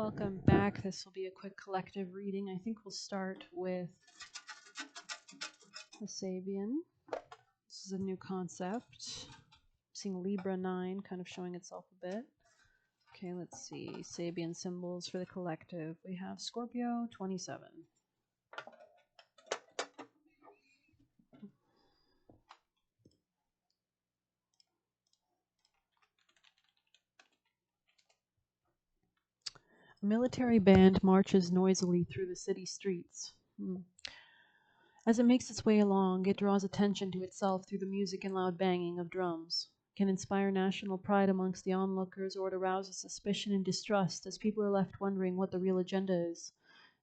welcome back. This will be a quick collective reading. I think we'll start with the Sabian. This is a new concept. Seeing Libra 9 kind of showing itself a bit. Okay, let's see. Sabian symbols for the collective. We have Scorpio 27. A military band marches noisily through the city streets. As it makes its way along, it draws attention to itself through the music and loud banging of drums. It can inspire national pride amongst the onlookers, or it arouses suspicion and distrust as people are left wondering what the real agenda is.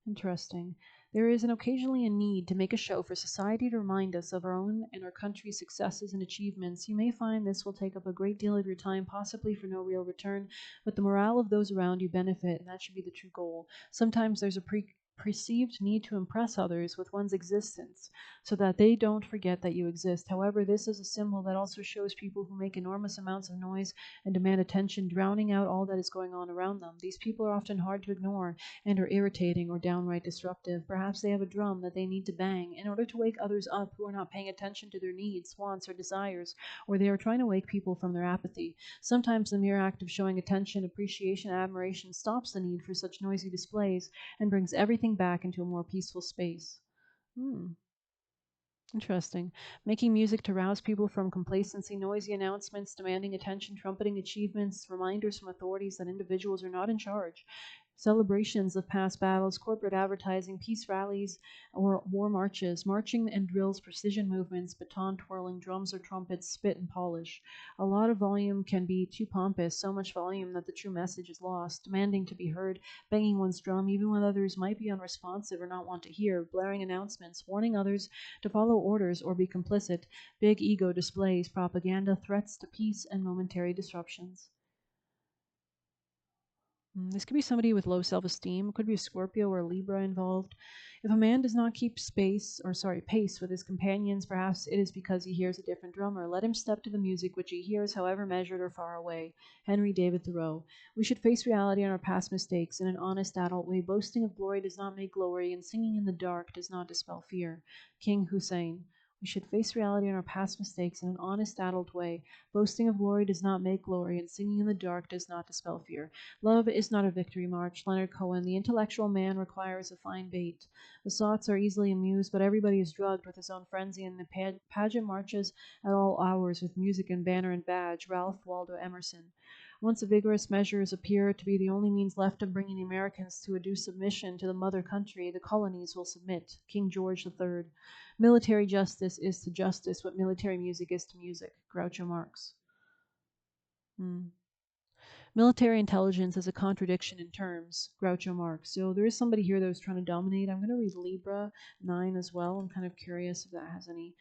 Interesting. There is occasionally a need to make a show for society to remind us of our own and our country's successes and achievements. You may find this will take up a great deal of your time, possibly for no real return, but the morale of those around you benefit, and that should be the true goal. Sometimes there's a perceived need to impress others with one's existence so that they don't forget that you exist. However, this is a symbol that also shows people who make enormous amounts of noise and demand attention, drowning out all that is going on around them. These people are often hard to ignore and are irritating or downright disruptive. Perhaps they have a drum that they need to bang in order to wake others up who are not paying attention to their needs, wants, or desires, or they are trying to wake people from their apathy. Sometimes the mere act of showing attention, appreciation, and admiration stops the need for such noisy displays and brings everything back into a more peaceful space. Interesting. Making music to rouse people from complacency, noisy announcements, demanding attention, trumpeting achievements, reminders from authorities that individuals are not in charge, celebrations of past battles, corporate advertising, peace rallies, or war marches, marching and drills, precision movements, baton twirling, drums or trumpets, spit and polish. A lot of volume can be too pompous, so much volume that the true message is lost, demanding to be heard, banging one's drum even when others might be unresponsive or not want to hear, blaring announcements, warning others to follow orders or be complicit, big ego displays, propaganda, threats to peace, and momentary disruptions. This could be somebody with low self-esteem. It could be a Scorpio or a Libra involved. If a man does not keep pace with his companions, perhaps it is because he hears a different drummer. Let him step to the music which he hears, however measured or far away. Henry David Thoreau. We should face reality on our past mistakes in an honest adult way. Boasting of glory does not make glory, and singing in the dark does not dispel fear. King Hussein. We should face reality on our past mistakes in an honest adult way. Boasting of glory does not make glory, and singing in the dark does not dispel fear. Love is not a victory march. Leonard Cohen. The intellectual man requires a fine bait. The sots are easily amused, but everybody is drugged with his own frenzy, and the pageant marches at all hours with music and banner and badge. Ralph Waldo Emerson. Once vigorous measures appear to be the only means left of bringing the Americans to a due submission to the mother country, the colonies will submit. King George III. Military justice is to justice what military music is to music. Groucho Marx. Military intelligence is a contradiction in terms. Groucho Marx. So there is somebody here that was trying to dominate. I'm going to read Libra 9 as well. I'm kind of curious if that has any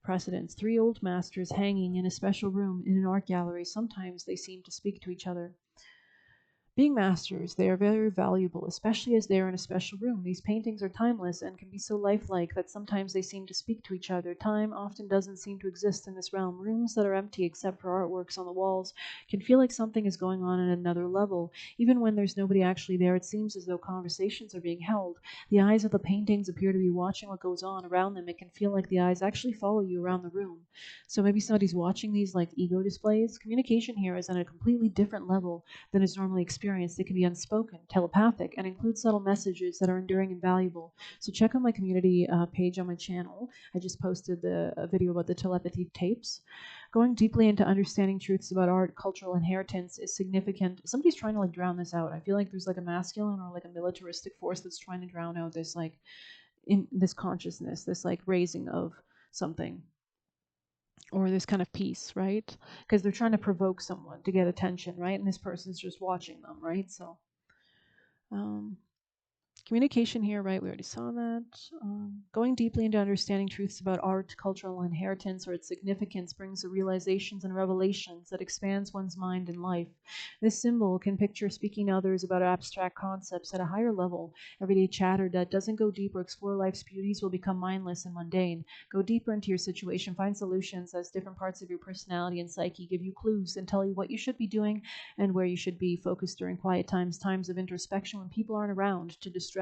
precedence. Three old masters hanging in a special room in an art gallery. Sometimes they seem to speak to each other. Being masters, they are very valuable, especially as they are in a special room. These paintings are timeless and can be so lifelike that sometimes they seem to speak to each other. Time often doesn't seem to exist in this realm. Rooms that are empty except for artworks on the walls can feel like something is going on at another level. Even when there's nobody actually there, it seems as though conversations are being held. The eyes of the paintings appear to be watching what goes on around them. It can feel like the eyes actually follow you around the room. So maybe somebody's watching these like ego displays. Communication here is on a completely different level than is normally experienced. It can be unspoken, telepathic, and include subtle messages that are enduring and valuable. So check out my community page on my channel. I just posted a video about the telepathy tapes. Going deeply into understanding truths about art, cultural inheritance is significant. Somebody's trying to like drown this out. I feel like there's like a masculine or like a militaristic force that's trying to drown out this like in this consciousness, this like raising of something, or this kind of peace, right? Because they're trying to provoke someone to get attention, right? And this person's just watching them, right? So Communication here, right? We already saw that. Going deeply into understanding truths about art, cultural inheritance, or its significance brings the realizations and revelations that expands one's mind and life. This symbol can picture speaking to others about abstract concepts at a higher level. Everyday chatter that doesn't go deep or explore life's beauties will become mindless and mundane. Go deeper into your situation, find solutions as different parts of your personality and psyche give you clues and tell you what you should be doing and where you should be focused during quiet times, times of introspection when people aren't around to distract.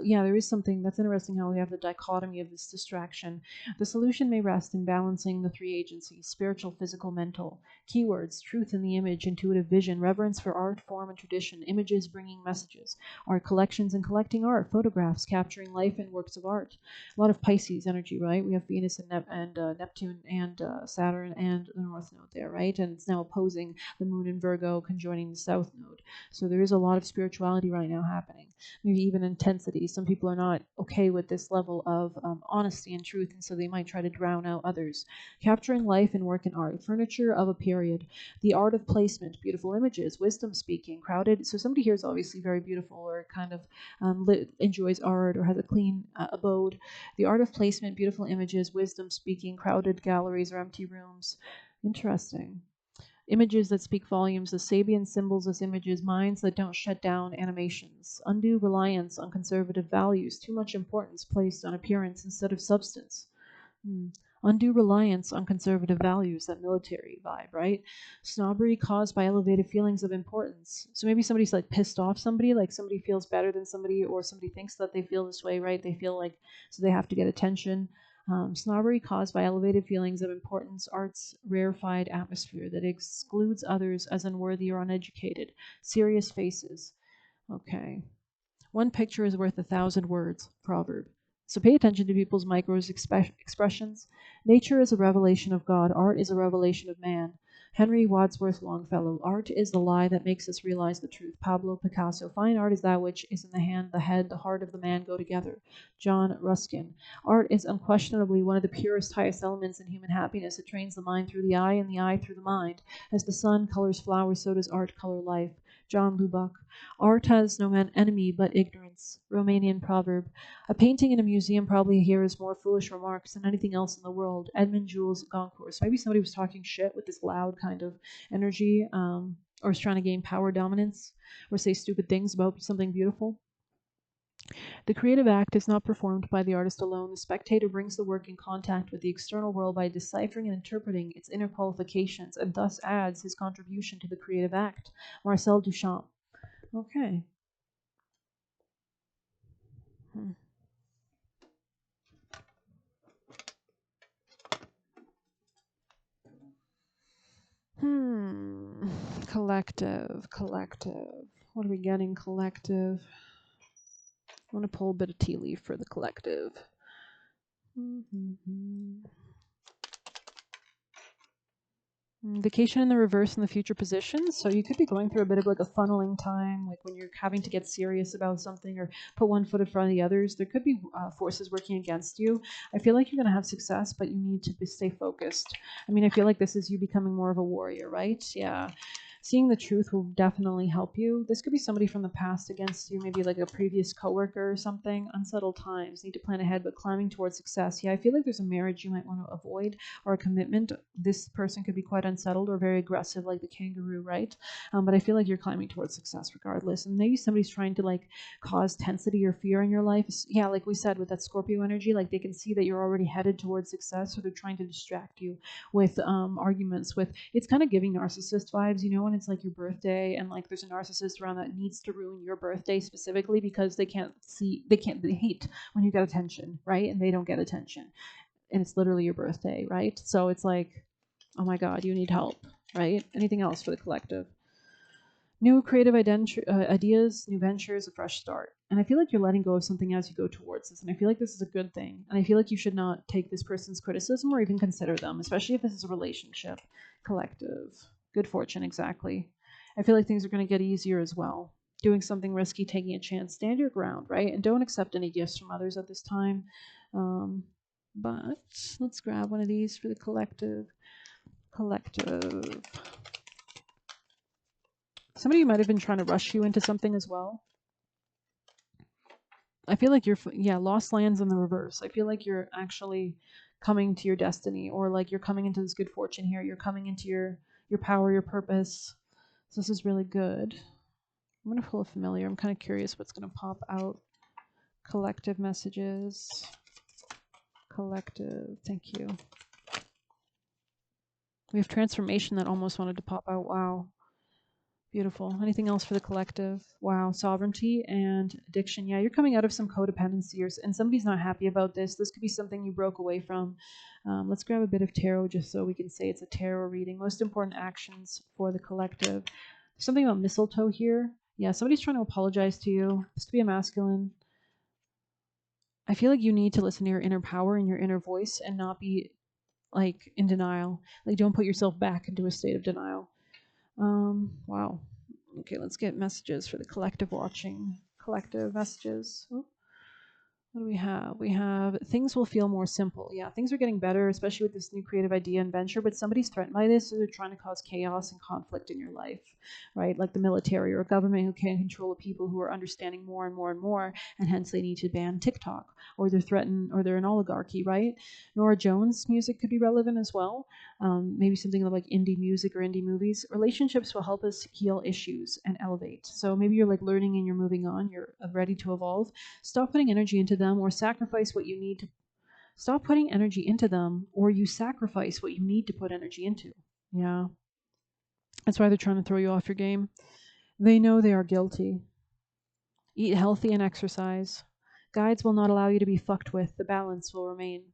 Yeah, there is something that's interesting how we have the dichotomy of this distraction. The solution may rest in balancing the three agencies: spiritual, physical, mental. Keywords: truth in the image, intuitive vision, reverence for art, form, and tradition, images bringing messages, art collections and collecting art, photographs capturing life and works of art. A lot of Pisces energy, right? We have Venus and, Neptune and Saturn and the North Node there, right? And it's now opposing the Moon in Virgo conjoining the South Node. So there is a lot of spirituality right now happening, maybe even intensity. Some people are not okay with this level of honesty and truth, and so they might try to drown out others. Capturing life and work in art, furniture of a period, the art of placement, beautiful images, wisdom speaking, crowded. So somebody here is obviously very beautiful or kind of enjoys art or has a clean abode. The art of placement, beautiful images, wisdom speaking, crowded galleries or empty rooms. Interesting. Images that speak volumes, the Sabian symbols as images, minds that don't shut down animations, undue reliance on conservative values, too much importance placed on appearance instead of substance. Undue reliance on conservative values, that military vibe, right? Snobbery caused by elevated feelings of importance. So maybe somebody's like pissed off somebody, like somebody feels better than somebody, or somebody thinks that they feel this way, right? They feel like, so they have to get attention. Snobbery caused by elevated feelings of importance, art's rarefied atmosphere that excludes others as unworthy or uneducated. Serious faces. Okay. One picture is worth 1,000 words. Proverb. So pay attention to people's expressions. Nature is a revelation of God. Art is a revelation of man. Henry Wadsworth Longfellow. Art is the lie that makes us realize the truth. Pablo Picasso. Fine art is that which is in the hand, the head, the heart of the man go together. John Ruskin. Art is unquestionably one of the purest, highest elements in human happiness. It trains the mind through the eye and the eye through the mind. As the sun colors flowers, so does art color life. John Lubbock. Art has no enemy but ignorance. Romanian proverb. A painting in a museum probably hears more foolish remarks than anything else in the world. Edmund Jules Goncourt. So maybe somebody was talking shit with this loud kind of energy, or is trying to gain power dominance, or say stupid things about something beautiful. The creative act is not performed by the artist alone. The spectator brings the work in contact with the external world by deciphering and interpreting its inner qualifications, and thus adds his contribution to the creative act. Marcel Duchamp. Okay. Collective. What are we getting, collective? I want to pull a bit of tea leaf for the collective. Vacation in the reverse in the future positions. So you could be going through a bit of like a funneling time, like when you're having to get serious about something or put one foot in front of the others. There could be forces working against you. I feel like you're going to have success, but you need to stay focused. I mean, I feel like this is you becoming more of a warrior, right? Yeah. Seeing the truth will definitely help you. This could be somebody from the past against you, maybe like a previous coworker or something. Unsettled times, need to plan ahead, but climbing towards success. Yeah, I feel like there's a marriage you might want to avoid or a commitment. This person could be quite unsettled or very aggressive, like the kangaroo, right? But I feel like you're climbing towards success regardless. And maybe somebody's trying to like cause tensity or fear in your life. Yeah, like we said with that Scorpio energy, like they can see that you're already headed towards success, so they're trying to distract you with arguments. With it's kind of giving narcissist vibes, you know, when it's like your birthday and like there's a narcissist around that needs to ruin your birthday specifically because they hate when you get attention, right? And they don't get attention, and it's literally your birthday, right? So it's like, oh my god, you need help, right? Anything else for the collective? New creative ideas, new ventures, a fresh start. And I feel like you're letting go of something as you go towards this. And I feel like this is a good thing. And I feel like you should not take this person's criticism or even consider them, especially if this is a relationship. Collective. Good fortune, exactly. I feel like things are going to get easier as well. Doing something risky, taking a chance, stand your ground, right? And don't accept any gifts from others at this time. But let's grab one of these for the collective. Collective. Somebody might have been trying to rush you into something as well. I feel like yeah, lost lands in the reverse. I feel like you're actually coming to your destiny, or like you're coming into this good fortune here. You're coming into your power, your purpose. So this is really good. I'm gonna pull a familiar. I'm kind of curious what's gonna pop out. Collective messages. Collective. Thank you. We have transformation that almost wanted to pop out. Wow. Beautiful. Anything else for the collective? Wow. Sovereignty and addiction. Yeah, you're coming out of some codependency, and somebody's not happy about this. This could be something you broke away from. Let's grab a bit of tarot just so we can say it's a tarot reading. Most important actions for the collective. There's something about mistletoe here. Yeah, somebody's trying to apologize to you. This could be a masculine. I feel like you need to listen to your inner power and your inner voice and not be like in denial. Like, don't put yourself back into a state of denial. Wow. Okay, let's get messages for the collective watching. Collective messages. Oh, what do we have? We have things will feel more simple. Yeah, things are getting better, especially with this new creative idea and venture, but somebody's threatened by this, so they're trying to cause chaos and conflict in your life, right? Like the military or government who can't control the people who are understanding more and more and more, and hence they need to ban TikTok, or they're threatened, or they're an oligarchy, right? Nora Jones music could be relevant as well. Maybe something like indie music or indie movies. Relationships will help us heal issues and elevate. So maybe you're like learning and you're moving on, you're ready to evolve. Stop putting energy into them or sacrifice what you need to. Stop putting energy into them or you sacrifice what you need to put energy into. Yeah. That's why they're trying to throw you off your game. They know they are guilty. Eat healthy and exercise. Guides will not allow you to be fucked with. The balance will remain.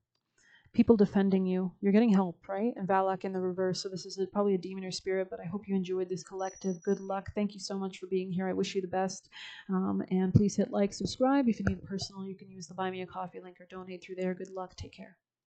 People defending you. You're getting help, right? And Valak in the reverse. So this is probably a demon or spirit, but I hope you enjoyed this collective. Good luck. Thank you so much for being here. I wish you the best. And please hit like, subscribe. If you need personal, you can use the Buy Me a Coffee link or donate through there. Good luck. Take care.